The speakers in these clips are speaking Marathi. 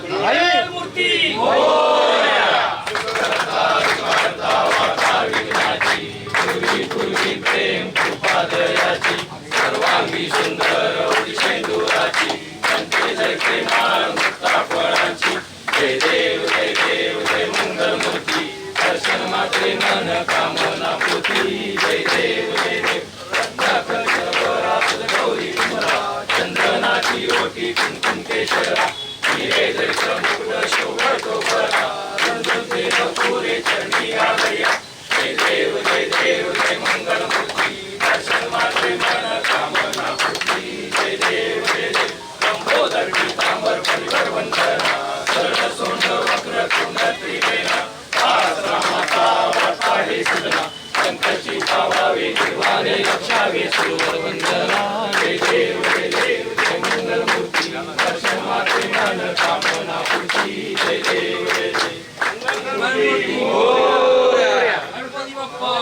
मूर्ती पूर्वी प्रेम कृपा दयाची सर्वांगी सुंदर शेंदुराची त्यांचे जय प्रेमाळ मुक्ता फळांची जय देव जय देव जय मंगल मूर्ती दर्शन मात्रे मन कामना पूर्ती जय देव जय देव गौरी कुमरा चंदनाची ओटी कुंकुम केशरा हिरे जैस मुकुट शोभतो बरा पुरे चरणी आलया जय देव जय मंगल मूर्ती दर्शन मात्रे मन कामना पूर्ती जय देव लंबोदर पीतांबर परिवर वंदना शरण सोंड वक्र कुंड त्रिवेणा माता वार्ता हे सुदना संकटची पावावे निर्वाणे रक्षावे सुर वंदना जय देव जय मंगल मूर्ती दर्शन मात्रे मन कामना पूर्ती जय देव मंगल मूर्ती गणपती बाप्पा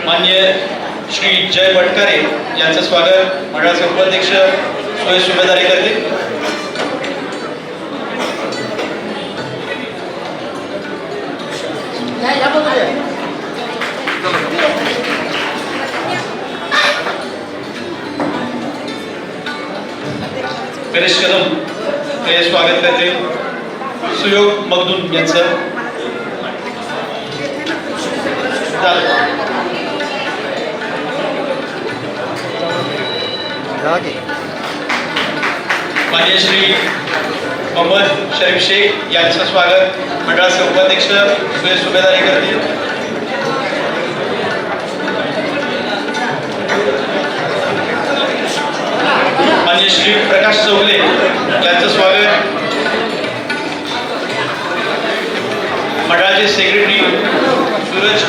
मान्य श्री जय भटकारे यांचं स्वागत मंडळाचे उपाध्यक्ष सोय सुभेदारी करतील. गणेश कदम हे स्वागत करतील. सुयोग मगदूम यांचं मान्य श्री मोहम्मद शरीफ शेख यांचं स्वागत मंडळाचे उपाध्यक्ष सोय सुभेदारी करतील. मान्य श्री प्रकाश चौगले यांचं स्वागत मंडळाचे सेक्रेटरी सूरज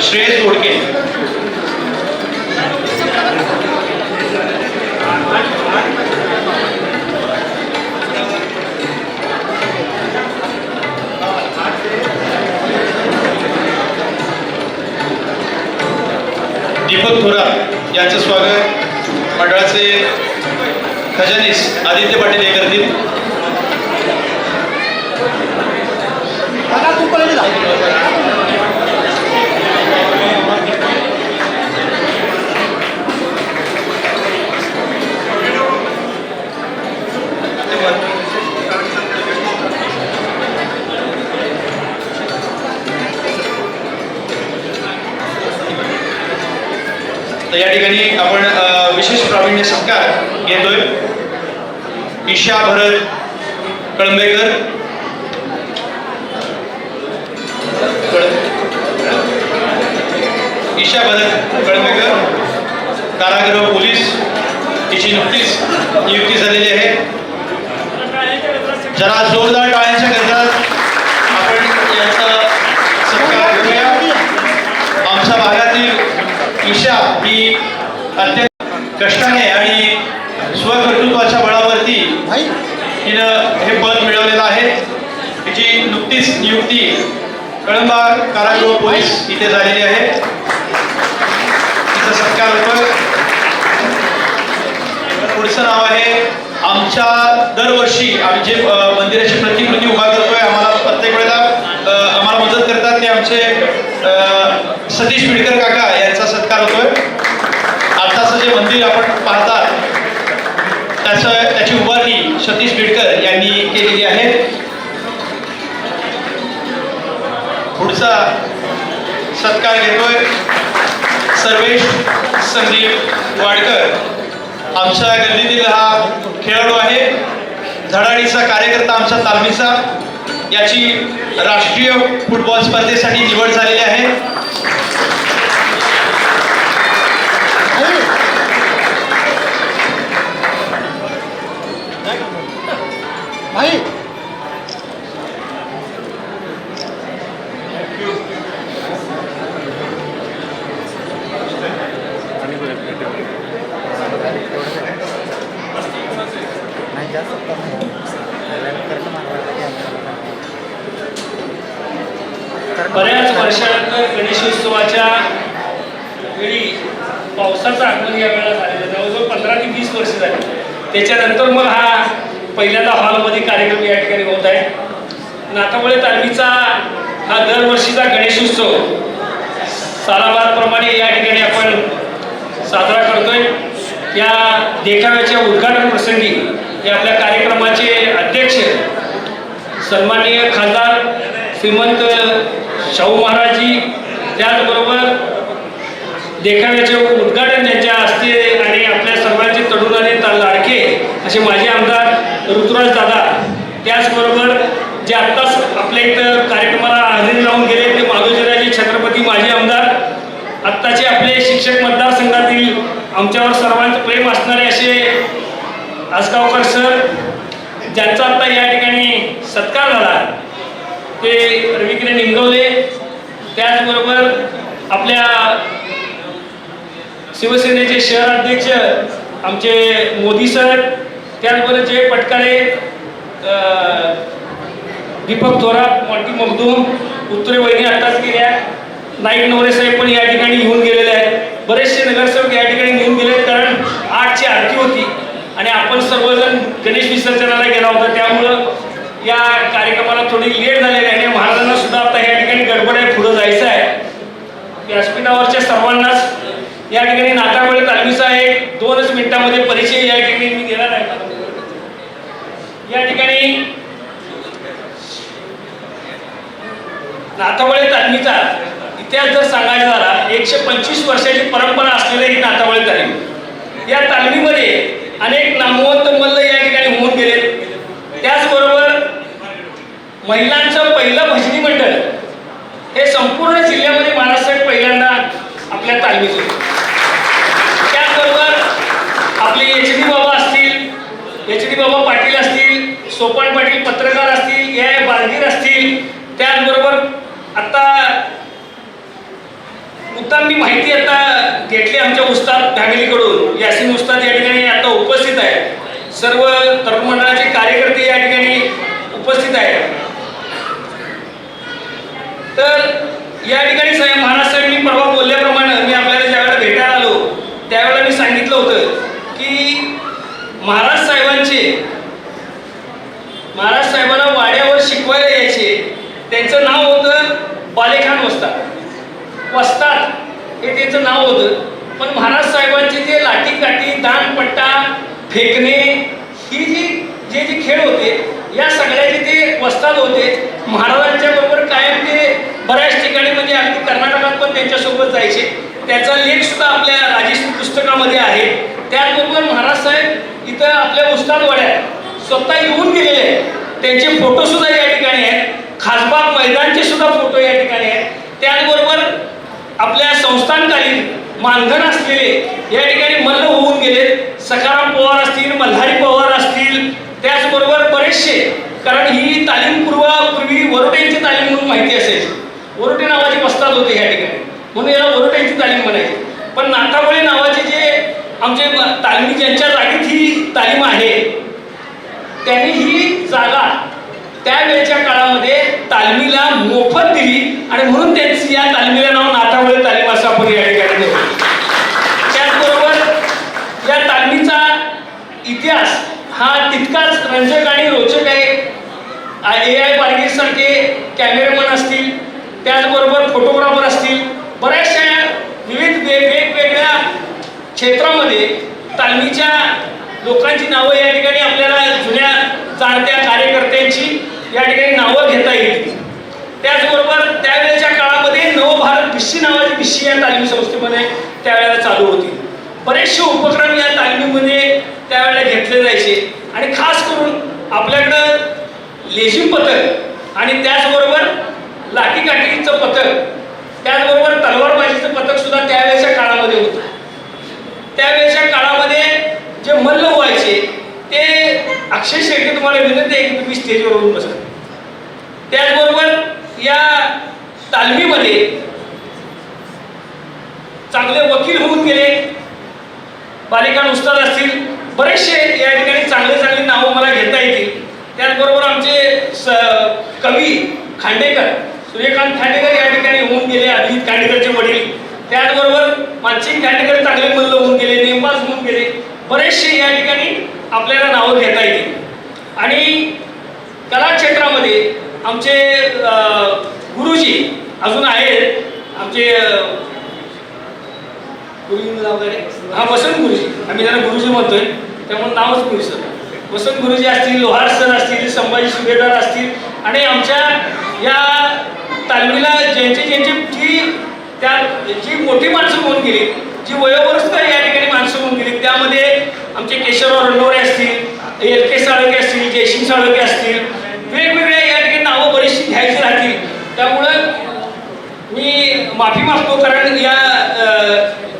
श्रेयस घोडके. दीपक थोरात यांचं स्वागत मंडळाचे खजानीस आदित्य पाटील हे करतील. तर या ठिकाणी आपण विशेष प्रावीण्य सत्कार घेतोय. ईशा भरत कळंबेकर, ईशा भरत कळंबेकर कारागृह पोलीस, तिची नुकतीच नियुक्ती झालेली आहे. जरा जोरदार टाळ्यांच्या गजरात आपण याचा सत्कार करूया. आमच्या भागातील ईशा ही अत्यंत कष्टाने आणि स्वकर्तृत्वाच्या बळावरती हिनं हे पद मिळवलेलं आहे. तिची नुकतीच नियुक्ती कळंबा कारागृह पोलीस इथे झालेली आहे. तिचा सत्कार होतो. पुढचं नाव आहे आमच्या दरवर्षी आम्ही जे मंदिराची प्रतिकृती उभा करतोय, आम्हाला प्रत्येक वेळेला आम्हाला मदत करतात ते आमचे सतीश पिडकर काका यांचा सत्कार होतोय. आताचं जे मंदिर आपण पाहतात त्याची उभारणी सतीश पिडकर यांनी केलेली आहे. पुढचा सत्कार घेतोय सर्वेश संदीप वाडकर. आमच्या गल्लीतील हा खेळाडू आहे, धडाडीचा कार्यकर्ता आमच्या तालमीचा. याची राष्ट्रीय फुटबॉल स्पर्धेसाठी निवड झालेली आहे. बऱ्याच वर्षानंतर गणेशोत्सवाच्या वेळी पावसाचं आगमन या वेळेला झालेलं, जवळजवळ 15 ते 20 वर्ष झाली. त्याच्यानंतर मग हा पहिल्यांदा हॉलमध्ये कार्यक्रम या ठिकाणी होत आहे. नाथावळे तालमीचा हा दरवर्षीचा गणेशोत्सव सालाबादप्रमाणे या ठिकाणी आपण साजरा करतोय. या देखाव्याच्या उद्घाटन प्रसंगी हे आपल्या कार्यक्रमाचे अध्यक्ष सन्माननीय खासदार श्रीमंत शाहू महाराजजी, त्याचबरोबर देखाव्याचे उद्घाटन त्यांच्या हस्ते आणि आपल्या सर्वांचे तरुणाने लाडके असे माजी आमदार ऋतुराज दादा, त्याचबरोबर जे आत्ताच आपल्या इथं कार्यक्रमाला हजेरी लावून गेले ते माधोजीराजे छत्रपती माजी आमदार, आत्ताचे आपले शिक्षक मतदारसंघातील आमच्यावर सर्वांचं प्रेम असणारे असे आसगावकर सर, ज्यांचा आत्ता या ठिकाणी सत्कार झाला ते रविकिरण निंगवले. त्याचबरोबर आपल्या शिवसेनेचे शहर अध्यक्ष आमचे मोदी सर, त्याचबरोबर जय पटकारे, दीपक थोरात, मोंटी मगदूम, उत्तरे वहिनी आत्ताच गेल्या, नाईक नवरे साहेब पण या ठिकाणी येऊन गेलेले आहेत, बरेचसे नगरसेवक या ठिकाणी येऊन गेले आहेत, कारण 8ची आरती होती आणि आपण सर्वजण गणेश विसर्जनाला गेला होता, त्यामुळं या कार्यक्रमाला थोडी लेट झालेली आहे आणि महाराजांना सुद्धा आता या ठिकाणी गडबड आहे, पुढं जायचं आहे. व्यासपीठावरच्या सर्वांनाच या ठिकाणी नातावळे तालमीचा एक 2च मिनिटांमध्ये परिचय या ठिकाणी मी देणार आहे. या ठिकाणी नातावळे तालमीचा इतिहास जर सांगायचा झाला, 125 वर्षाची परंपरा असलेली ही नातावळे तालीम. या तालमीमध्ये अनेक नामवंत मल्ल या ठिकाणी होऊन गेले. त्याचबरोबर महिलांचं पहिलं भजनी मंडळ हे संपूर्ण जिल्ह्यामध्ये महाराष्ट्रात पहिल्यांदा आपल्या तालमीत होते. त्याचबरोबर आपले HD बाबा असतील, HD बाबा पाटील असतील, सोपान पाटील पत्रकार असतील, या बालगीर असतील, त्याचबरोबर आता उत्तम माहिती आता घेतली आमच्या उस्ताद फॅमिलीकडून. यासीन उस्ताद या ठिकाणी आता उपस्थित आहे, सर्व तरुण मंडळाचे कार्यकर्ते या ठिकाणी उपस्थित आहेत. तर या ठिकाणी साहेब महाराज साहेब मी परवा बोलल्याप्रमाणे मी आपल्याला ज्यावेळेला भेटायला आलो त्यावेळेला मी सांगितलं होतं की महाराज साहेबांना वाड्यावर शिकवायला यायचे. त्यांचं नाव होतं बालेखान वस्ताद हे त्यांचं नाव होतं. पण महाराज साहेबांचे जे लाठी काठी दानपट्टा फेकणे ही जे खेळ होते या सगळ्याचे ते वस्ताद होते. महाराजांच्या बरोबर कायम ते बऱ्याच ठिकाणी म्हणजे अगदी कर्नाटकात पण त्यांच्यासोबत जायचे. त्याचा लेख सुद्धा आपल्या राजेश्री पुस्तकामध्ये आहे. त्याचबरोबर महाराज साहेब इथं आपल्या उस्ताद वाड्यात स्वतः येऊन गेलेले आहेत. त्यांचे फोटो सुद्धा या ठिकाणी आहेत. खासबाग मैदानचे सुद्धा फोटो या ठिकाणी आहेत. त्याचबरोबर आपल्या संस्थानकालीन मानधन असलेले या ठिकाणी मल्ल होऊन गेले. सखाराम पवार असतील, मल्हारी पवार असतील, त्याचबरोबर बरेचसे, कारण ही तालीम पूर्वी वरोट्यांची तालीम म्हणून माहिती असायची. वरोटे नावाचे वस्ताद होते या ठिकाणी, म्हणून याला वरोट्यांची तालीम म्हणायची. पण नातावळे नावाचे जे आमचे तालमी ज्यांच्या जागेत ही तालीम आहे त्यांनी ही जागा त्यावेळेच्या काळामध्ये तालमीला मोफत दिली आणि म्हणून त्यांची या तालमीला नाव नातावळे तालीम असं आपण या ठिकाणी देतो. त्याचबरोबर या तालमीचा इतिहास हा तितकाच रंजक आणि रोचक आहे. AI बालगीर सारखे कॅमेरामन असतील, त्याचबरोबर फोटोग्राफर असतील, बऱ्याचशा विविध वेगवेगळ्या क्षेत्रामध्ये तालमीच्या लोकांची नावं या ठिकाणी आपल्याला जुन्या जाणत्या कार्यकर्त्यांची या ठिकाणी नावं घेता येतील. त्याचबरोबर त्यावेळेच्या काळामध्ये नवभारत भिस्सी नावाची भिस्सी या तालीम संस्थेमध्ये त्यावेळेला चालू होती. बरेचसे उपक्रम या तालमीमध्ये त्यावेळेला घेतले जायचे आणि खास करून आपल्याकडं लेझिम पथक आणि त्याचबरोबर लाठीकाठीचं पथक, त्याचबरोबर तलवारबाजीचं पथक सुद्धा त्यावेळेच्या काळामध्ये होतं. त्यावेळेच्या काळामध्ये जे मल्ल व्हायचे ते अक्षय शेट्टी, तुम्हाला विनंती आहे की तुम्ही स्टेजवर येऊन बसा. त्याचबरोबर या तालमीमध्ये चांगले वकील होऊन गेले, बालिकान उस्ताद असतील, बरेचसे या ठिकाणी चांगली नावं मला घेता येतील. त्याचबरोबर आमचे कवी खांडेकर, सूर्यकांत खांडेकर या ठिकाणी होऊन गेले, अभिजित खांडेकरचे वडील. त्याचबरोबर मानसिंग खांडेकर चांगले मल्ल होऊन गेले, नेमबाज होऊन गेले. बरेचसे या ठिकाणी आपल्याला नावं घेता येतील. आणि कला क्षेत्रामध्ये आमचे गुरुजी अजून आहेत. आमचे गुरुजी नाव काय? हा, वसंत गुरुजी. आम्ही त्यांना गुरुजी म्हणतोय त्यामुळे नावच गुरु सर. वसंत गुरुजी असतील, लोहार सर असतील, संभाजी सुभेदार असतील आणि आमच्या या तालमीला जी मोठी माणसं होऊन गेली, जी वयोवरस्थ या ठिकाणी माणसं होऊन गेली, त्यामध्ये आमचे केशवराव रणोरे असतील, LK साळके असतील, जयसिंग साळके असतील, वेगवेगळ्या या ठिकाणी नावं बरीचशी घ्यायची राहतील. त्यामुळं मी माफी मागतो, कारण या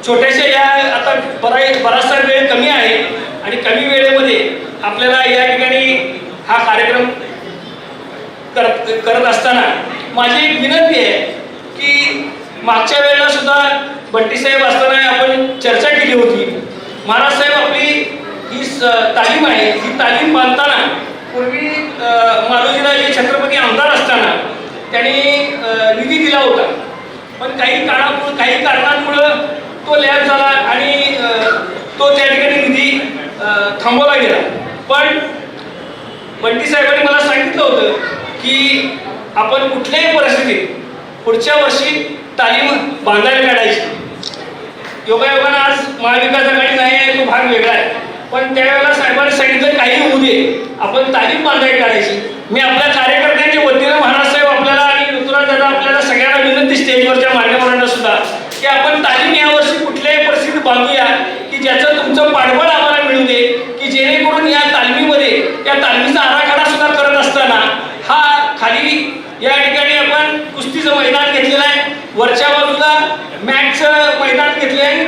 छोट्याशा या आता बराचसा वेळ कमी आहे आणि कमी वेळेमध्ये आपल्याला या ठिकाणी हा कार्यक्रम करत असताना माझी एक विनंती आहे की मागच्या वेळेला सुद्धा बंटी साहेब असताना आपण चर्चा केली होती. महाराज साहेब आपली ही तालीम आहे, ही तालीम बांधताना पूर्वी मालोजीराजे छत्रपती आमदार असताना त्यांनी निधी दिला होता. पण काही कारणांमुळं तो लॅब झाला आणि तो त्या ठिकाणी निधी थांबवला गेला. पण बंटी साहेबांनी मला सांगितलं होतं की आपण कुठल्याही परिस्थितीत पुढच्या वर्षी तालीम बांधायला काढायची. योगायोगानं आज महाविकास आघाडी नाही आहे, तो भाग वेगळा आहे, पण त्यावेळेला साहेबांनी सांगितलं काही होऊ दे, आपण तालीम बांधायला काढायची. मी आपल्या कार्यकर्त्यांच्या वतीनं महाराज साहेब आपल्याला आणि ऋतुराज दादा आपल्याला सगळ्यांना विनंती, स्टेजवरच्या मान्यवरांना सुद्धा, की आपण तालीम यावर्षी कुठल्याही परिस्थितीत बांधूया की ज्याचं तुमचं पाठबळ आम्हाला मिळू दे, की जेणेकरून या तालमीमध्ये या तालमीचा आराखडा सुद्धा करत असताना हा खाली या ठिकाणी आपण कुस्तीचं मैदान घेतलेलं आहे, वरच्या बाजूला मॅचचं मैदान घेतले आहे,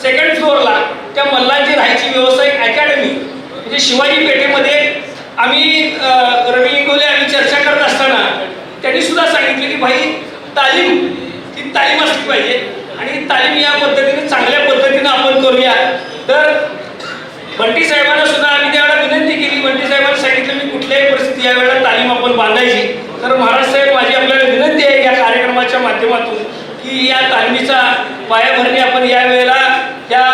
सेकंड फ्लोअरला त्या मल्लांची राहायची व्यावसायिक अकॅडमी म्हणजे शिवाजी पेठेमध्ये आम्ही रवी इंगोले आम्ही चर्चा करत असताना त्यांनी सुद्धा सांगितले की भाई तालीम असली पाहिजे आणि तालीम या पद्धतीने चांगल्या पद्धतीने आपण करूया. तर बंटी साहेबांना सुद्धा आम्ही त्यावेळेला विनंती केली. बंटी साहेबांनी सांगितलं मी कुठल्याही परिस्थिती यावेळेला तालीम आपण बांधायची. तर महाराज साहेब माझी आपल्याला विनंती आहे या कार्यक्रमाच्या माध्यमातून की या तालमीचा पायाभरणी आपण यावेळेला त्या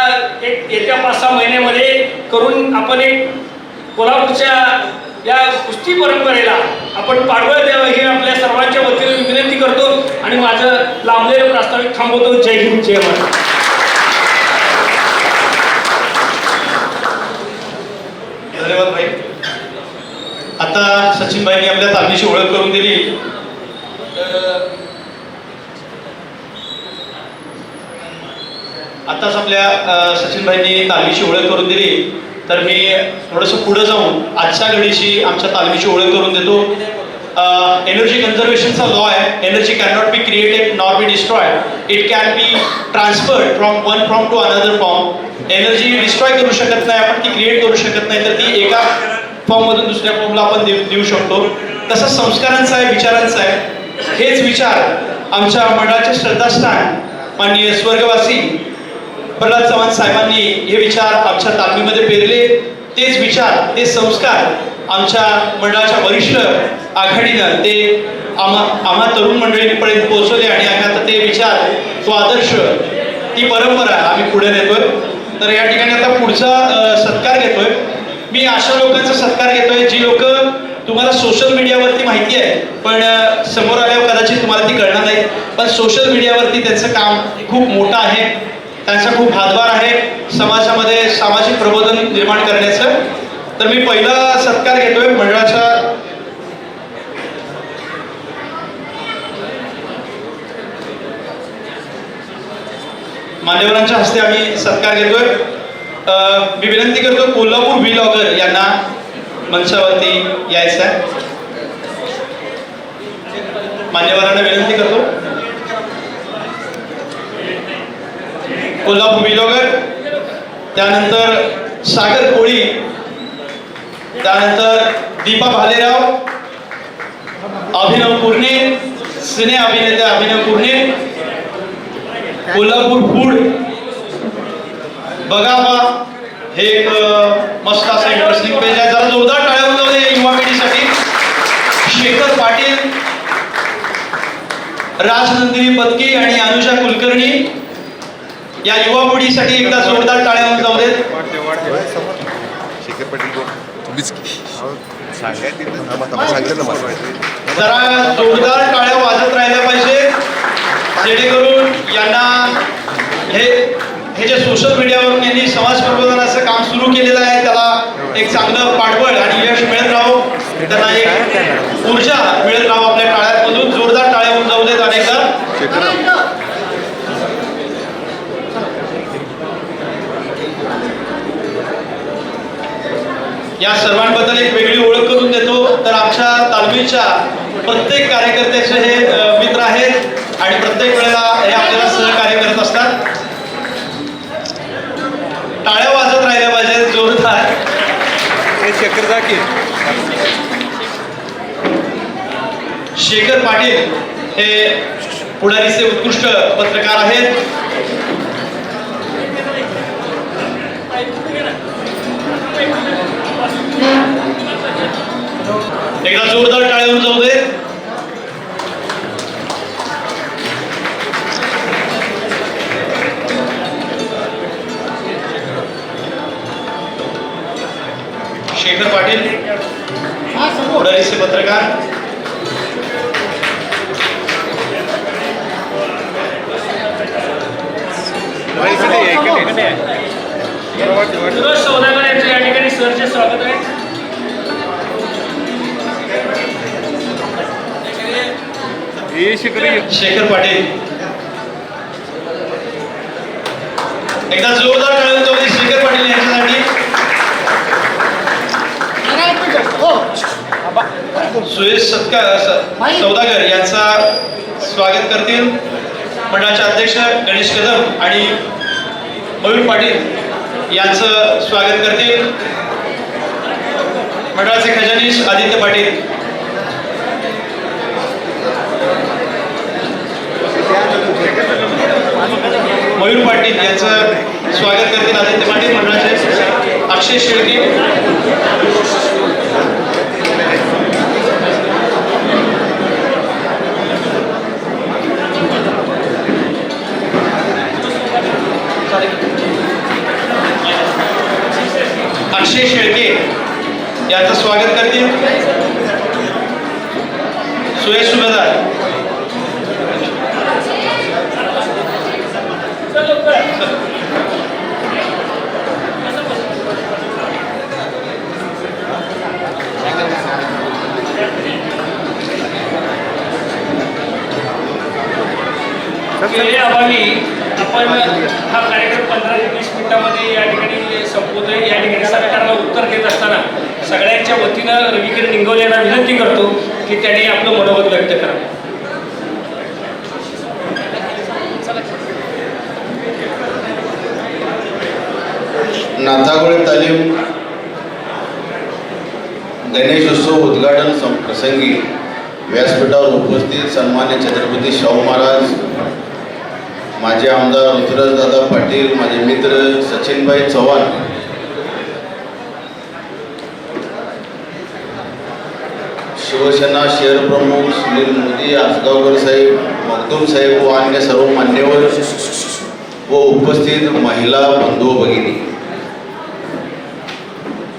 एक येत्या 5-6 महिन्यामध्ये करून आपण एक कोल्हापूरच्या या कुस्ती परंपरेला आपण पाठबळ द्यावं ही आपल्या सर्वांच्या वतीने विनंती करतो आणि माझं लांबलेलं प्रास्ताविक थांबवतो. जय हिंद, जय महाराष्ट्र. धन्यवाद भाई. आता सचिन भाईंनी आपल्या तालमीची ओळख करून दिली. आताच आपल्या सचिन भाईंनी तालमीची ओळख करून दिली. तर मी थोडंसं पुढे जाऊन आजच्या घडीची आमच्या तालमीची ओळख करून देतो. एनर्जी कन्झर्वेशनचा लॉ आहे. Energy can not be created nor be destroyed, it can be transferred from one form to another form. Energy destroy करू शकत नाही आपण, ती क्रिएट करू शकत नाही, तर ती एका फॉर्ममधून दुसऱ्या फॉर्मला आपण देऊ शकतो. तसंच संस्कारांचा आहे, विचारांचा आहे. हेच विचार आमच्या मंडळाचे श्रद्धास्थान माननीय स्वर्गवासी प्रल्हाद चव्हाण साहेबांनी हे विचार आमच्या तालमीमध्ये पेरले. तेच विचार, ते संस्कार आमच्या मंडळाच्या वरिष्ठ आघाडीनं ते आम्हा तरुण मंडळींपर्यंत पोहोचवले आणि आम्ही आता ते विचार, तो आदर्श, ती परंपरा आम्ही पुढे नेतोय. तर या ठिकाणी आता पुढचा सत्कार घेतोय. मी अशा लोकांचा सत्कार घेतोय जी लोक तुम्हाला सोशल मीडियावरती माहिती आहे पण समोर आल्यावर कदाचित तुम्हाला ती कळणार नाही, पण सोशल मीडियावरती त्यांचं काम खूप मोठं आहे, त्यांचा खूप हातभार आहे समाजामध्ये सामाजिक प्रबोधन निर्माण करण्याचं. तर मी पहिला सत्कार घेतोय मंडळाच्या मान्यवरांच्या हस्ते आम्ही सत्कार घेतोय. मी विनंती करतो कोल्हापूर व्लॉगर यांना मंचावरती यायचं आहे. मान्यवरांना विनंती करतो. कोल्हापूर व्लॉगर, त्यानंतर सागर कोळी, त्यानंतर दीपा भालेराव, अभिनव कुर्णे, सिने अभिनेते अभिनव कुर्णे, कोल्हापूर फूड, बघावा, हे एक मस्त असं इंटरेस्टिंग पेज आहे. जरा जोरदार टाळ्या वाजवले युवा पिढीसाठी. शेखर पाटील, राजनंदिनी पत्की आणि अनुजा कुलकर्णी या युवा पिढीसाठी एकदा जोरदार टाळ्या वाजवलेत. जरा जोरदार टाळ्या वाजत राहिल्या पाहिजे जेणेकरून यांना हे जे सोशल मीडियावरून यांनी समाज प्रबोधनाचं काम सुरू केलेलं आहे त्याला एक चांगलं पाठबळ आणि यश मिळत राहो, त्यांना एक ऊर्जा मिळत राहो. आपल्या टाळ्यांमधून जोरदार टाळ्या वाजवलेत अनेकदा. या सर्वांबद्दल एक वेगळी ओळख करून देतो. तर आमच्या तालमीच्या प्रत्येक कार्यकर्त्याचे हे मित्र आहेत आणि प्रत्येक वेळेला हे आपल्याला सहकार्य करत असतात. टाळ्या वाजत राहिल्या पाहिजे जोरदार. शेखर पाटील हे पुढारीचे उत्कृष्ट पत्रकार आहेत. एकदा जोरदार टाळ्या जाऊ दे. शेखर पाटील पुढारीचे पत्रकार, फिरोज सौदागर यांचं या ठिकाणी सरचे स्वागत आहे. शेखर पाटील, एकदा जोरदार टाळ्या वाजवा शेखर पाटील यांच्यासाठी. सुयश सौदागर यांचा स्वागत करतील मंडळाचे अध्यक्ष गणेश कदम आणि मयूर पाटील यांचं स्वागत करतील मंडळाचे खजानीश आदित्य पाटील. मयूर पाटील यांचं स्वागत करतील आदित्य पाटील. मंडळाचे अक्षय शेळके, अक्षय शेळके यांचं स्वागत करतील सुयश सुभेदार. अभावी आपण हा कार्यक्रम 15 ते 20 मिनिटांमध्ये या ठिकाणी संपवतोय. या ठिकाणी सरकारला उत्तर देत असताना सगळ्यांच्या वतीनं रविकिरण निंगवले यांना विनंती करतो की त्यांनी आपलं मनोगत व्यक्त करावं. नाथागोळे तालीम गणेशोत्सव उद्घाटन प्रसंगी व्यासपीठावर उपस्थित सन्मान्य छत्रपती शाहू महाराज, माजी आमदार ऋतुराजदादा पाटील, माझे मित्र सचिनभाई चव्हाण, शिवसेना शहर प्रमुख सुनील मोदी, आसगावकर साहेब, मखदूम साहेब व अन्य सर्व मान्यवर व उपस्थित महिला बंधू भगिनी,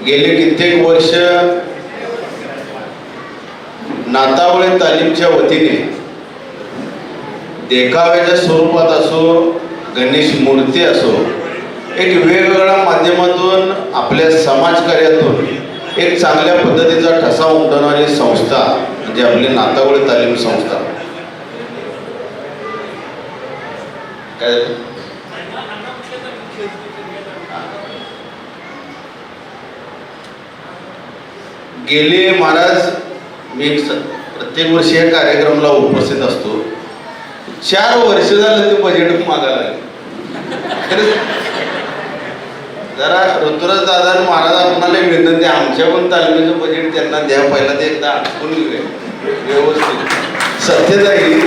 गेले कित्येक वर्ष नाथागोळे तालीमच्या वतीने देखाव्याच्या स्वरूपात असो, गणेश मूर्ती असो, एक वेगवेगळ्या माध्यमातून आपल्या समाजकार्यातून एक चांगल्या पद्धतीचा ठसा उमटवणारी संस्था म्हणजे आपली नाथागोळे तालीम संस्था. काय गेले महाराज मी प्रत्येक वर्षी या कार्यक्रमाला उपस्थित असतो. 4 वर्ष झालं ते बजेट मागायला लागले. जरा ऋतुराज दादा महाराज आपणाला विनंती, आमच्या पण तालमीचं बजेट त्यांना द्या, पहिला ते एकदा आठवून घेऊया व्यवस्थित. सत्यताई,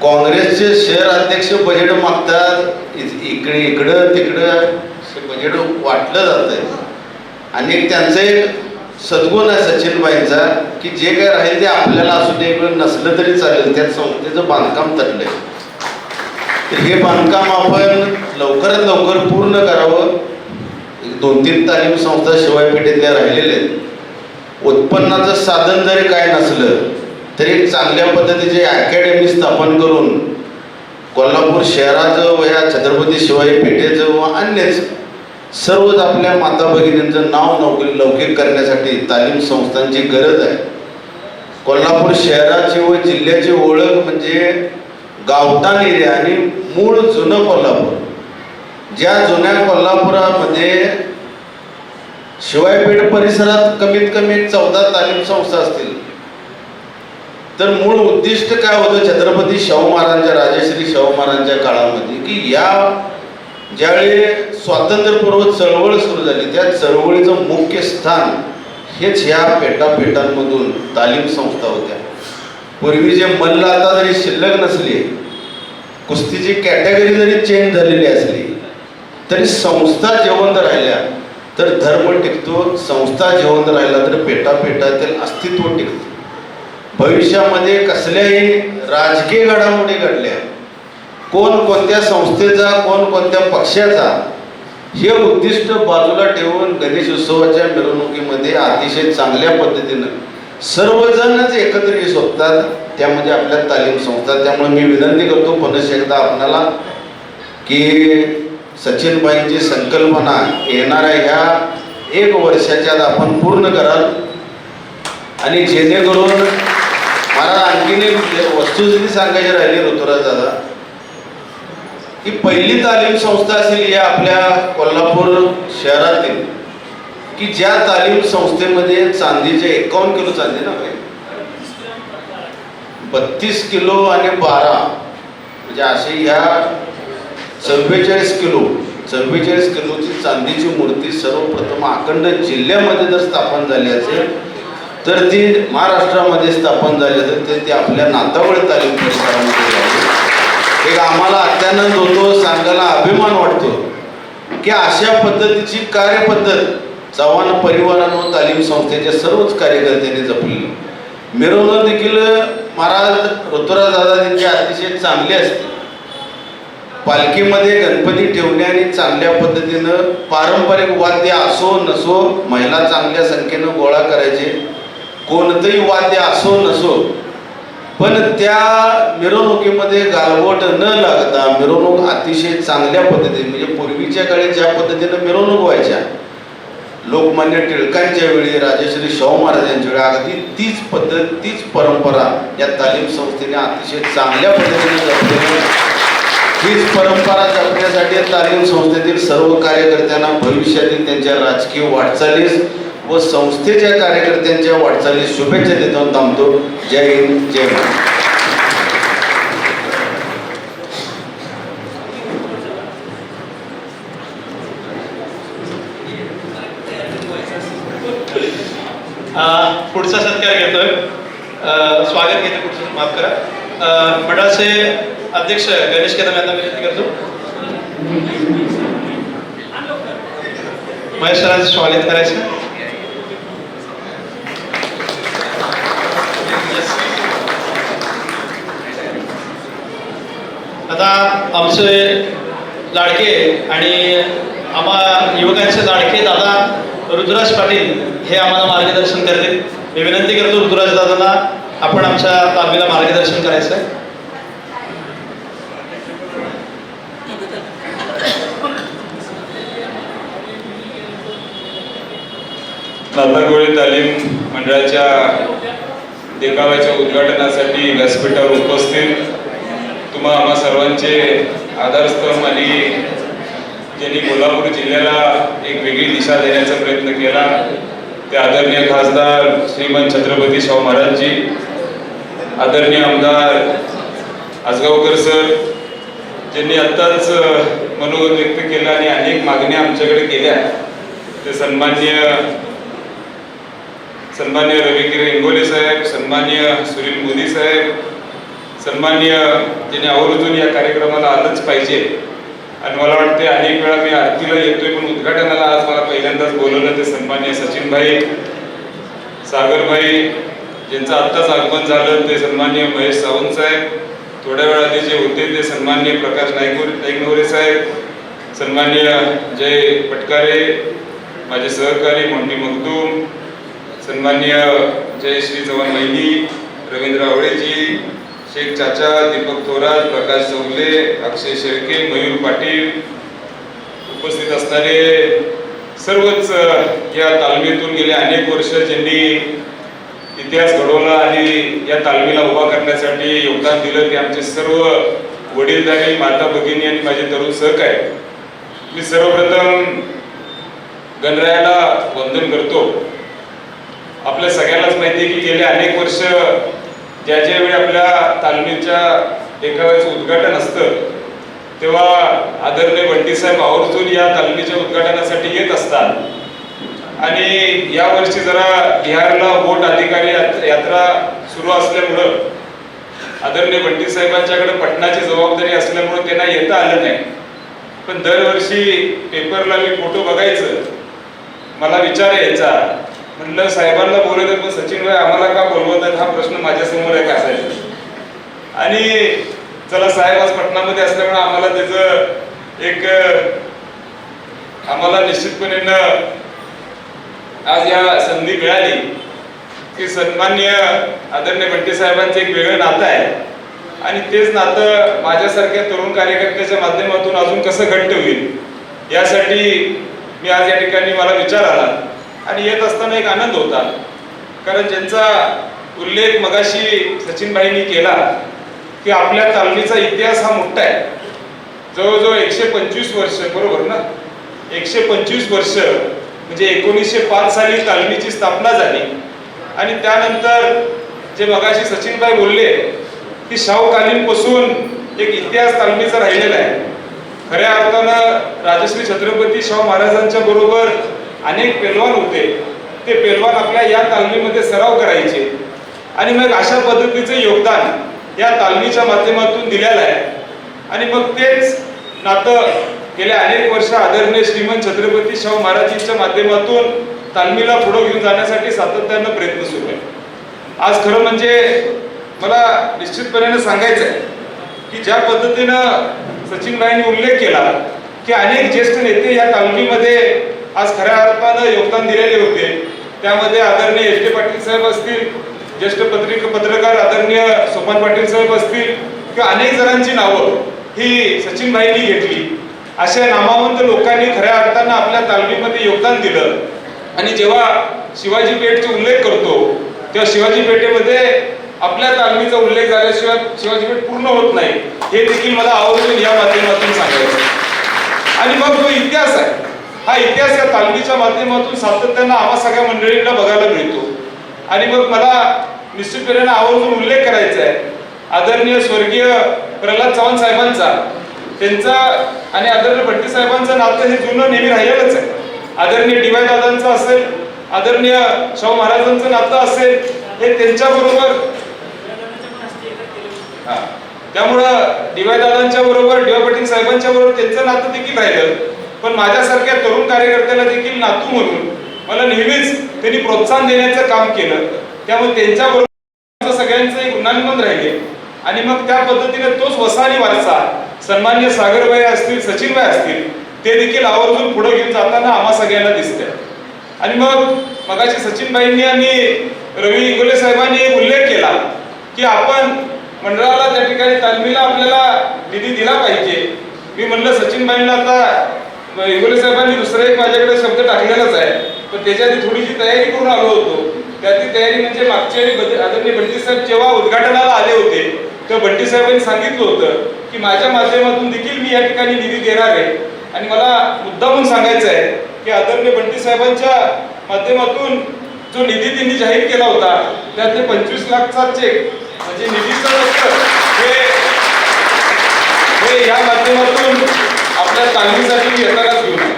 काँग्रेसचे शहर अध्यक्ष बजेट मागतात, इकडं तिकडं बजेट वाटलं जातंय. आणि त्यांचं एक सद्गुण आहे सचिनबाईंचा की जे काय राहील ते आपल्याला असू दे, इकडं नसलं तरी चालेल, त्या संस्थेचं बांधकाम तटलंय. तर हे बांधकाम आपण लवकरात लवकर पूर्ण करावं. 2-3 तालीम संस्था शिवायपेठेतल्या राहिलेल्या आहेत. उत्पन्नाचं साधन जरी काय नसलं तरी एक चांगल्या पद्धतीचे अकॅडमी स्थापन करून कोल्हापूर शहराचं व या छत्रपती शिवाजी पेठेचं व अन्यच सर्वच आपल्या माता भगिनींचं नाव लौकिक करण्यासाठी तालीम संस्थांची गरज आहे. कोल्हापूर शहराची व जिल्ह्याची ओळख म्हणजे गावठाण एरिया आणि मूळ जुनं कोल्हापूर. ज्या जुन्या कोल्हापुरामध्ये शिवायपेठ परिसरात कमीत कमी 14 तालीम संस्था असतील. तर मूळ उद्दिष्ट काय होतं छत्रपती शाहू महाराजांच्या, राजश्री शाहू महाराजांच्या काळामध्ये की या ज्यावेळी स्वातंत्र्यपूर्व चळवळ सुरू झाली त्या चळवळीचं मुख्य स्थान हेच ह्या पेठापेठांमधून तालीम संस्था होत्या. पूर्वी जे मल्ल आता जरी शिल्लक नसली, कुस्तीची कॅटेगरी जरी चेंज झालेली असली तरी संस्था जिवंत राहिल्या तर धर्म टिकतो, संस्था जिवंत राहिला तर पेठापेठातील अस्तित्व टिकतं. भविष्यामध्ये कसल्याही राजकीय घडामोडी घडल्या, कोण कोणत्या संस्थेचा, कोण कोणत्या पक्षाचा, हे उद्दिष्ट बाजूला ठेवून गणेश उत्सवाच्या मिरवणुकीमध्ये अतिशय चांगल्या पद्धतीनं सर्वजणच एकत्रित शोधतात, त्यामध्ये आपल्या तालीम संस्था. त्यामुळे मी विनंती करतो पुनश्च एकदा आपणाला की सचिनभाईंची संकल्पना येणाऱ्या ह्या 1 वर्षाच्या आपण पूर्ण कराल. आणि जेणेकरून मला आणखीन एक वस्तुस्थिती सांगायची राहिली ऋतुराज दादा, की पहिली तालीम संस्था असेल या आपल्या कोल्हापूर शहरातील की ज्या तालीम संस्थेमध्ये चांदीचे 51 किलो चांदी ना 32 किलो आणि 12 म्हणजे असे ह्या 44 किलोची चांदीची मूर्ती सर्वप्रथम अखंड जिल्ह्यामध्ये जर स्थापन झाली असेल तर ती महाराष्ट्रामध्ये स्थापन झाली असेल तर ती आपल्या नातावळ तालीम परिसरामध्ये झाली. एक आम्हाला अत्यानंद होतो, सांगायला अभिमान वाटतो की अशा पद्धतीची कार्यपद्धत चव्हाण परिवारानं तालीम संस्थेच्या सर्वच कार्यकर्त्यांनी जपली. मिरवणूक देखील महाराज ऋतुराज दादा त्यांची अतिशय चांगली असते. पालखीमध्ये गणपती ठेवणे आणि चांगल्या पद्धतीनं पारंपरिक वाद्य असो नसो, महिला चांगल्या संख्येनं गोळा करायचे, कोणतंही वाद्य असो नसो, पण त्या मिरवणुकीमध्ये गालबोट न लागता मिरवणूक अतिशय चांगल्या पद्धतीने म्हणजे पूर्वीच्या काळी ज्या पद्धतीनं मिरवणूक व्हायच्या लोकमान्य टिळकांच्या वेळी, राजश्री शाहू महाराजांच्या वेळी, अगदी तीच पद्धत तीच परंपरा या तालीम संस्थेने अतिशय चांगल्या पद्धतीने जपलेली. हीच परंपरा जपण्यासाठी तालीम संस्थेतील सर्व कार्यकर्त्यांना भविष्यातील त्यांच्या राजकीय वाटचालीस व संस्थेच्या कार्यकर्त्यांच्या वाटचालीस शुभेच्छा देतो थांबतो. जय हिंद, जय महाराष्ट्र. पुढचा सत्कार घेतोय, स्वागत घेते पुढचं, माफ करा. मंडळाचे अध्यक्ष गणेश कदम यांना विनंती करतो. महेश सरांचं स्वागत करायचं. आता आमचे लाडके आणि आम्हा युवकांचे लाडके दादा ऋतुराज पाटील हे आम्हाला मार्गदर्शन करतील. मी विनंती करतो ऋतुराज दादांना आपण आमच्या तालमीला मार्गदर्शन करायचं आहे. नातागोळे तालीम मंडळाच्या देखाव्याच्या उद्घाटनासाठी व्यासपीठावर उपस्थित तुम्हा आम्हा सर्वांचे आधारस्तंभ आणि ज्यांनी कोल्हापूर जिल्ह्याला एक वेगळी दिशा देण्याचा प्रयत्न केला ते आदरणीय खासदार श्रीमंत छत्रपती शाहू महाराजजी, आदरणीय आमदार आसगावकर सर, ज्यांनी आत्ताच मनोगत व्यक्त केलं आणि अनेक मागण्या आमच्याकडे केल्या, ते सन्मान्य रविकिरण इंगोले साहेब, सन्मान्य सुनील मोदी साहेब, सन्मान्य ज्यांनी आवर्जून या कार्यक्रमाला आलंच पाहिजे. आणि मला वाटते अनेक वेळा मी आरतीला येतोय पण उद्घाटनाला आज मला पहिल्यांदाच बोलवलं ते सन्मान्य सचिनभाई, सागरभाई, ज्यांचं आत्ताच आगमन झालं ते सन्मान्य महेश सावंत साहेब, थोड्या वेळा आधी जे होते ते सन्मान्य प्रकाश नाईकनवरे साहेब, सन्मान्य जय पटकारे, माझे सहकारी मोंटी मखदूम, सन्मान्य जय श्री चव्हाण महिनी, रवींद्र आवळेजी, शेख चाचा, दीपक थोरात, प्रकाश चौगले, अक्षय शेळके, मयूर पाटील, उपस्थित असणारे सर्वच या तालमीतून गेले अनेक वर्ष ज्यांनी इतिहास घडवला आणि या तालमीला उभा करण्यासाठी योगदान दिलं ते आमचे सर्व वडीलधारी माता भगिनी आणि माझे तरुण सहकारी. मी सर्वप्रथम गणरायाला वंदन करतो. आपल्या सगळ्यांनाच माहिती आहे की गेले अनेक वर्ष ज्या वेळी आपल्या तालमीच्या देखाव्याचं उद्घाटन असतं तेव्हा आदरणीय बंटी साहेब आवर्जून या तालमीच्या उद्घाटनासाठी येत असतात. आणि या वर्षी जरा बिहारला वोट अधिकारी यात्रा सुरू असल्यामुळं आदरणीय बंटी साहेबांच्याकडे पटनाची जबाबदारी असल्यामुळं त्यांना येता आलं नाही. पण दरवर्षी पेपरला मी फोटो बघायचं, मला विचार यायचा, म्हणलं साहेबांना बोलवतात पण सचिन भाई आम्हाला का बोलवतात हा प्रश्न माझ्या समोर आहे का असायचा. आणि चला साहेब आज पटनामध्ये असल्यामुळे आम्हाला त्याचं एक आम्हाला निश्चितपणे आज या संधी मिळाली की सन्माननीय आदरणीय बंटी साहेबांचं एक वेगळं नातं आहे आणि तेच नातं माझ्यासारख्या तरुण कार्यकर्त्याच्या माध्यमातून अजून कसं घट्ट होईल यासाठी मी आज या ठिकाणी मला विचार आला आणि येत असताना एक आनंद होता, कारण ज्यांचा उल्लेख मगाशी सचिनभाईंनी केला की आपल्या तालमीचा इतिहास हा मोठा आहे, जवळजवळ 125 वर्ष, बरोबर ना? 125 वर्ष म्हणजे 1905 साली तालमीची स्थापना झाली आणि त्यानंतर जे मगाशी सचिनभाई बोलले की शाहूकालीनपासून एक इतिहास तालमीचा राहिलेला आहे. खऱ्या अर्थानं राजश्री छत्रपती शाहू महाराजांच्या बरोबर अनेक पेलवान होते, ते पेलवान आपल्या या तालमीमध्ये सराव करायचे आणि मग अशा पद्धतीचे योगदान या तालमीच्या माध्यमातून दिलेलं आहे आणि मग तेच नातं गेल्या अनेक वर्ष आदरणीय श्रीमंत छत्रपती शाहू महाराजांच्या माध्यमातून तालमीला पुढे घेऊन जाण्यासाठी सातत्यानं प्रयत्न सुरू आहे. आज खरं म्हणजे मला निश्चितपणे सांगायचं आहे की ज्या पद्धतीनं सचिनभाईंनी उल्लेख केला की अनेक ज्येष्ठ नेते या तालमीमध्ये आज खऱ्या अर्थानं योगदान दिलेले होते, त्यामध्ये आदरणीय एस टी पाटील साहेब असतील, ज्येष्ठ पत्रकार आदरणीय सोपान पाटील साहेब असतील किंवा अनेक जणांची नावं ही सचिनभाईंनी घेतली. अशा नामवंत लोकांनी खऱ्या अर्थानं आपल्या तालमीमध्ये योगदान दिलं आणि जेव्हा शिवाजी पेठचा उल्लेख करतो तेव्हा शिवाजी पेठेमध्ये आपल्या तालमीचा उल्लेख झाल्याशिवाय शिवाजी पेठ पूर्ण होत नाही, हे देखील मला आवर्जून या माध्यमातून सांगायचं. आणि मग जो इतिहास आहे, हा इतिहास या तालमीच्या माध्यमातून सातत्यानं आम्हा सगळ्या मंडळींना बघायला मिळतो आणि मग मला निश्चितपणे आवर्जून उल्लेख करायचा आहे आदरणीय स्वर्गीय प्रल्हाद चव्हाण साहेबांचा, त्यांचा आणि आदरणीय बंटी साहेबांचं नातं हे जुनं नेहमी राहिलेलंच आहे. आदरणीय डी.वाय. दादांचं असेल, आदरणीय शाहू महाराजांचं नातं असेल, हे त्यांच्या बरोबर, त्यामुळं डी.वाय. दादांच्या बरोबर, डी.वाय. पाटील साहेबांच्या बरोबर त्यांचं नातं देखील राहिलं. पण माझ्यासारख्या तरुण कार्यकर्त्याला देखील नातू म्हणून मला नेहमीच त्यांनी प्रोत्साहन देण्याचं काम केलं, त्यामुळे त्यांच्या बरोबर सगळ्यांचं एक ऋणानुबंध राहिले आणि मग त्या पद्धतीने तोच वसानी वारसा सन्मान्य सागरभाई असतील, सचिनभाई असतील, ते देखील आवर्जून पुढे घेऊन जाताना आम्हा सगळ्यांना दिसते. आणि मगाशी सचिनभाईंनी आणि रवी इंगोले साहेबांनी उल्लेख केला की आपण मंडळाला त्या ठिकाणी तालमीला आपल्याला निधी दिला पाहिजे. मी म्हणलं सचिनभाईंना, आता इंगोले साहेबांनी दुसरा एक माझ्याकडे शब्द टाकलेलाच आहे, पण त्याच्या आधी थोडीशी तयारी करून आलो होतो. त्याची तयारी म्हणजे मागच्या वेळी आदरणीय बंटी साहेब जेव्हा उद्घाटनाला आले होते तेव्हा बंटी साहेबांनी सांगितलं होतं की माझ्या माध्यमातून देखील मी या ठिकाणी निधी देणार आहे. आणि मला मुद्दामून सांगायचं आहे की आदरणीय बंटी साहेबांच्या माध्यमातून जो निधी त्यांनी जाहीर केला होता त्यातले 25 लाखचा चेक म्हणजे निधीचं हे या माध्यमातून आपल्या तालमीसाठी येतानाच घेऊन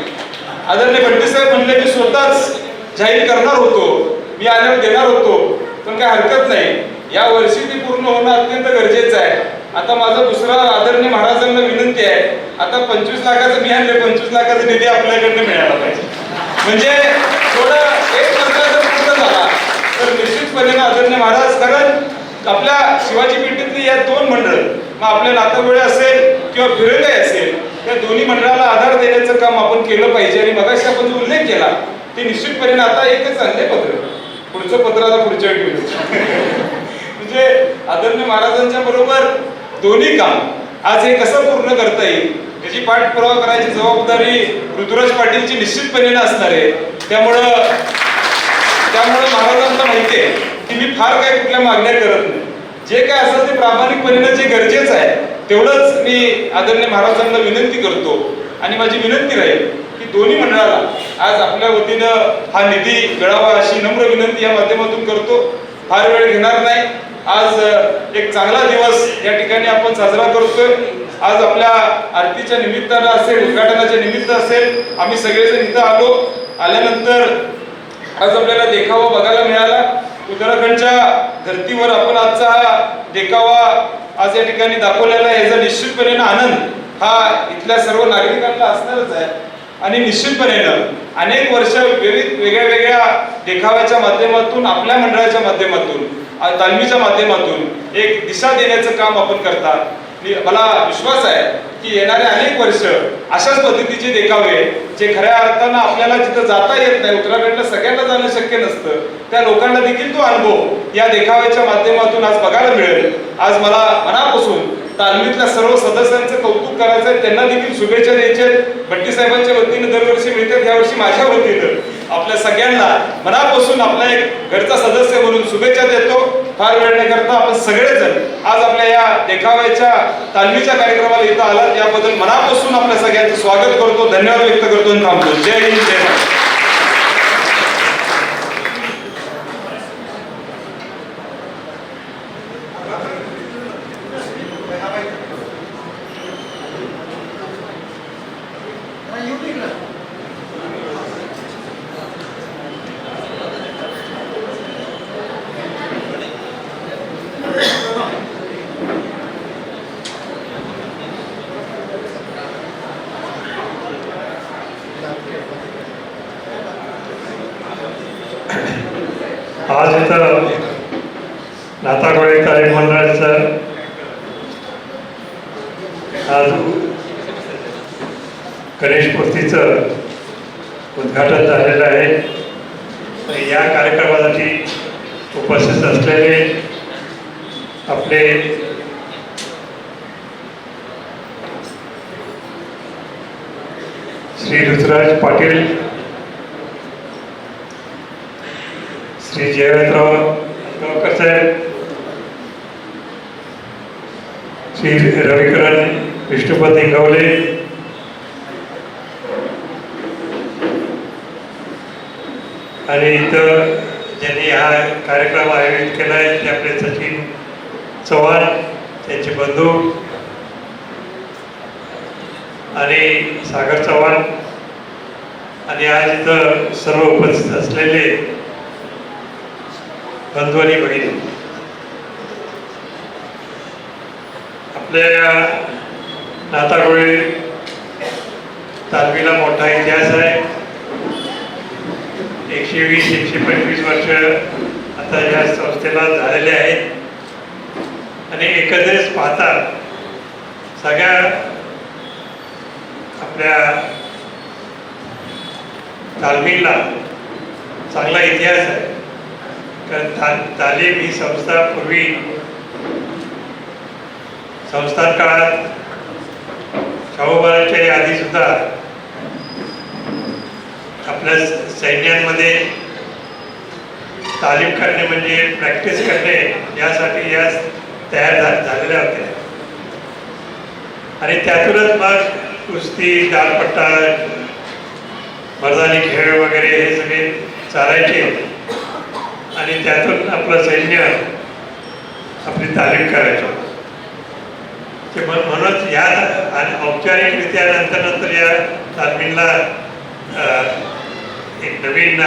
आदरणीय बंटी साहेब म्हणले मी स्वतःच जाहीर करणार होतो, मी आल्यावर देणार होतो, पण काय हरकत नाही, या वर्षी ती पूर्ण होणं अत्यंत गरजेचं आहे. आता माझा दुसरा आदरणीय महाराजांना विनंती आहे, आता 25 लाखाचं मी आणले, 25 लाखाचा निधी आपल्याकडनं मिळाला पाहिजे. म्हणजे थोडं एक मंत्र जर पूर्ण झाला तर निश्चितपणे आदरणीय महाराज, कारण आपल्या शिवाजी पेठेतली या दोन मंडळ, मग आपल्या नातागोळे असेल किंवा फिरंगाई असेल, या दोन्ही मंडळाला आधार देण्याचं काम आपण केलं पाहिजे. आणि मगाशी आपण जो उल्लेख केला ते निश्चितपणे आता एकच आणले पत्र, पुढचं पत्र आता पुढच्या वेळी म्हणजे आदरणीय महाराजांच्या बरोबर दोन्ही काम आज हे कसं पूर्ण करता येईल त्याची पाठपुरावा करायची जबाबदारी ऋतुराज पाटीलची निश्चितपणे असणार आहे. त्यामुळं महाराजांना माहिती आहे की मी फार काही कुठल्या मागण्या करत नाही, जे काय असेल ते प्रामाणिकपणे जे गरजेचं आहे तेवढंच मी आदरणीय महाराजांना विनंती करतो. आणि माझी विनंती राहील की दोन्ही मंडळाला आज आपल्या वतीनं हा निधी मिळावा अशी नम्र विनंती या माध्यमातून करतो. फार वेळ घेणार नाही, आज एक चांगला दिवस या ठिकाणी आपण साजरा करतोय. आज आपल्या आरतीच्या निमित्तानं असेल, उद्घाटनाच्या निमित्त असेल, आम्ही सगळेजण इथं आल्यानंतर आज आपल्याला देखावा बघायला मिळाला. उत्तराखंडच्या धर्तीवर आपण आजचा हा देखावा आज या ठिकाणी दाखवलेला आहे, याचा निश्चितपणे आनंद हा इथल्या सर्व नागरिकांना असणारच आहे. आणि निश्चितपणे अनेक वर्ष वेगळ्या देखाव्याच्या माध्यमातून, आपल्या मंडळाच्या माध्यमातून, तालमीच्या माध्यमातून एक दिशा देण्याचं काम आपण करता. मला विश्वास आहे की येणारे अनेक वर्ष अशाच पद्धतीचे देखावे जे खऱ्या अर्थानं आपल्याला जिथं जाता येत नाही, उत्तराखंडला सगळ्यांना जाणं शक्य नसतं, त्या लोकांना देखील तो अनुभव या देखाव्याच्या माध्यमातून आज बघायला मिळेल. आज मला मनापासून तालमीतल्या सर्व सदस्यांचं कौतुक करायचं आहे, त्यांना देखील शुभेच्छा द्यायच्या आहेत. भट्टी साहेबांच्या वतीने दरवर्षी मिळतात, यावर्षी माझ्या वतीनं आपल्या सगळ्यांना मनापासून आपला एक घरचा सदस्य म्हणून शुभेच्छा देतो. फार वेळ न करता आपण सगळेजण आज आपल्या या देखाव्याच्या तालमीच्या कार्यक्रमाला इथं आलात, याबद्दल मनापासून आपल्या सगळ्यांचं स्वागत करतो, धन्यवाद व्यक्त करतो आणि थांबतो. जय हिंद, जय महाराष्ट्र. आज इथं नातागोळे कार्य मंडळाचं आज गणेश मूर्तीचं उद्घाटन झालेलं आहे. या कार्यक्रमासाठी उपस्थित असलेले आपले श्री ऋतुराज पाटील, श्री जयवंतराव गावकर साहेब, श्री रविकरण विष्णुपत इंगवले, आणि इथं ज्यांनी हा कार्यक्रम आयोजित केला आहे ते आपले सचिन चव्हाण, त्यांचे बंधू आणि सागर चव्हाण, आणि आज इथं सर्व उपस्थित असलेले बंधू आणि भगिनी. आपल्या नातागोळे तालमीला मोठा इतिहास आहे. 120-125 वर्ष आता या संस्थेला झालेले आहेत, आणि एकंदरीत पाहता सगळ्या आपल्या तालमीला चांगला इतिहास आहे. कारण तालीम ही संस्था पूर्वी संस्थान काळात शाहू महाराजांच्या आधी सुद्धा आपल्या सैन्यांमध्ये तालीम करणे म्हणजे प्रॅक्टिस करणे यासाठी या तयार झालेल्या होत्या. आणि त्यातूनच मग कुस्ती, दालपट्टा, मर्दानी खेळ वगैरे हे सगळे चालायचे, आणि त्यातून आपलं सैन्य आपली तालीम करायचं. ते म्हणूनच या औपचारिकरित्या नंतर या तालमीला एक नवीन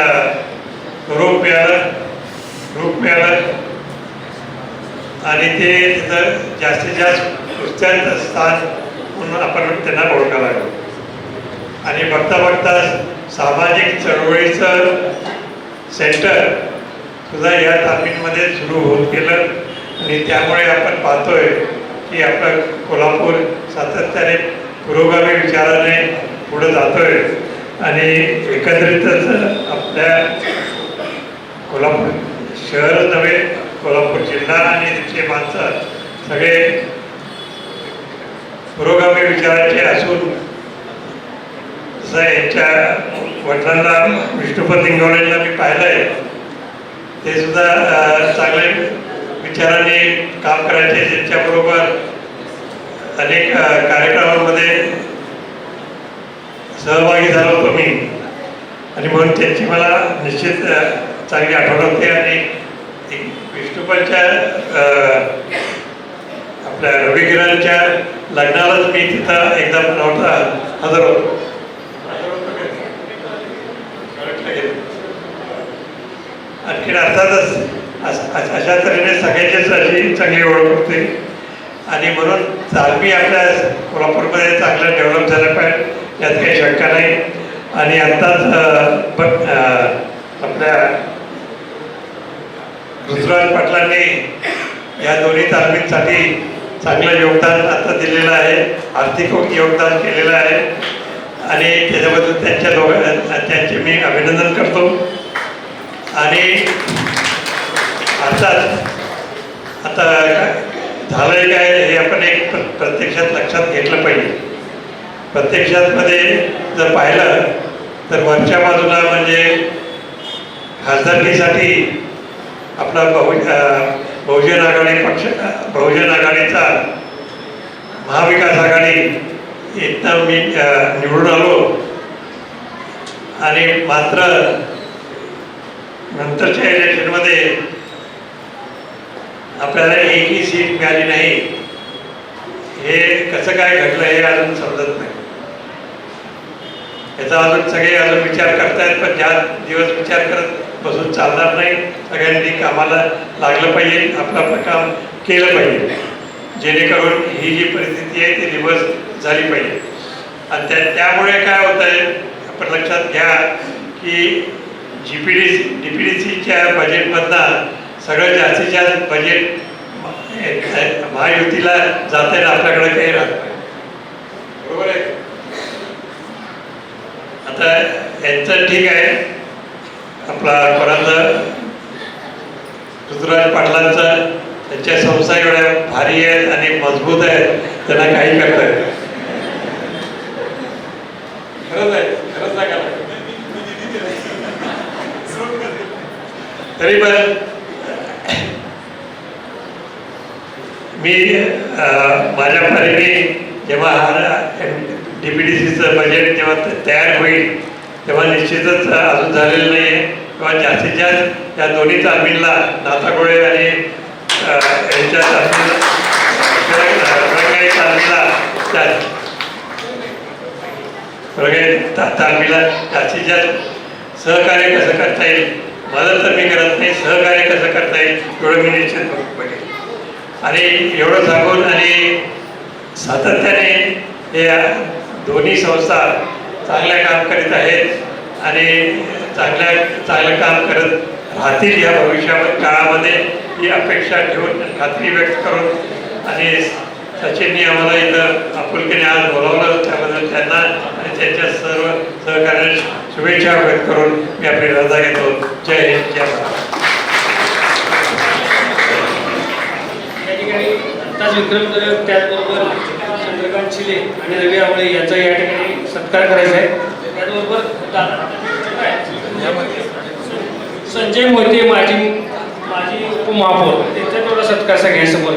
रूप मिळालं, आणि ते तिथं जास्तीत जास्त कुस्त्यांचं स्थान म्हणून आपण त्यांना ओळखायला लागलो. आणि बघता सामाजिक चळवळीचं सेंटर सुद्धा या तालमीमध्ये सुरू होत गेलं, आणि त्यामुळे आपण पाहतोय की आपलं कोल्हापूर सातत्याने पुरोगामी विचाराने पुढे जातोय. आणि एकत्रितच आपल्या कोल्हापूर शहरच नव्हे, कोल्हापूर जिल्हा आणि तिथले माणसं सगळे पुरोगामी विचाराचे असून, जसं यांच्या वडिलांना विष्णुपत इंगवलेला मी पाहिलं आहे, ते सुद्धा चांगले विचाराने काम करायचे. त्यांच्याबरोबर अनेक कार्यक्रमांमध्ये सहभागी झालो होतो मी, आणि म्हणून त्यांची मला निश्चित चांगली आठवण होते. आणि विष्णुपतच्या आपल्या रविकिरणच्या लग्नालाच मी तिथं एकदा नव्हता हजर होतो. आणखीन अर्थातच अशा तऱ्हेने सगळ्यांचीच अशी चांगली ओळख होते, आणि म्हणून तालमी आपल्या कोल्हापूरमध्ये चांगलं डेव्हलप झालं पाहिजे यात काही शंका नाही. आणि आत्ताच पण आपल्या ऋतुराज पाटलांनी या दोन्ही तालमींसाठी चांगलं योगदान आता दिलेलं आहे, आर्थिक योगदान केलेलं आहे आणि त्याच्याबद्दल त्यांचे मी अभिनंदन करतो. आणि आता झालंय काय हे आपण एक प्रत्यक्षात लक्षात घेतलं पाहिजे. प्रत्यक्षात मध्ये जर पाहिलं तर वरच्या बाजूला म्हणजे खासदारकीसाठी आपला बहुजन आघाडीचा महाविकास आघाडी इथं मी निवडून आलो आणि मात्र नंतरच्या इलेक्शनमध्ये आपल्याला एकही सीट मिळाली नाही. हे कसं काय घडलं हे अजून समजत नाही. याचा अजून विचार करतायत, पण ज्या दिवस विचार करत बसून चालणार नाही. सगळ्यांनी कामाला लागलं पाहिजे, आपलं काम केलं पाहिजे, जेणेकरून ही जी परिस्थिती आहे ती रिव्हर्स झाली पाहिजे. आणि त्यामुळे काय होत आहे आपण लक्षात घ्या की DPDCच्या बजेटमधनं सगळं जास्तीत जास्त बजेट महायुतीला जात आहे, आपल्याकडे काही राहत नाही. बरोबर आहे. आता यांचं ठीक आहे, आपला कोणाचं ऋतुराज पाटलांचं त्यांच्या संस्था एवढ्या भारी आहेत आणि मजबूत आहेत, त्यांना काही करता येत. खरंच आहे, खरंच सांगा. तरी पण मी माझ्या परीने जेव्हा DPDCचं बजेट जेव्हा तयार होईल तेव्हा निश्चितच अजून झालेलं नाही आहे, तेव्हा जास्तीत जास्त या दोन्ही तालमीला नातागोळे आणि यांच्या तालमीला जास्तीत जास्त सहकार्य कसं करता येईल. मदत तर मी करत नाही, सहकार्य कसं करता येईल एवढं मी निश्चित बघेन. आणि एवढं सांगून आणि सातत्याने हे दोन्ही संस्था चांगल्या काम करीत आहेत आणि चांगलं काम करत राहतील या काळामध्ये ही अपेक्षा ठेवून खात्री व्यक्त करून आणि सचिननी आम्हाला इथं आपुलकीने आज बोलावलं त्याबद्दल त्यांना आणि त्यांच्या सर्व सहकार्याला शुभेच्छा व्यक्त करून मी आपली रजा घेतो. जय हिंद, जय महाराष्ट्र. या ठिकाणी आत्ताच विक्रम दरग त्याचबरोबर चंद्रकांत शिले आणि रवी आवळे यांचा या ठिकाणी सत्कार करायचा आहे. त्याचबरोबर संजय मोहिते माजी उपमहापौर त्यांचा तेवढा सत्कार सगळ्यांसमोर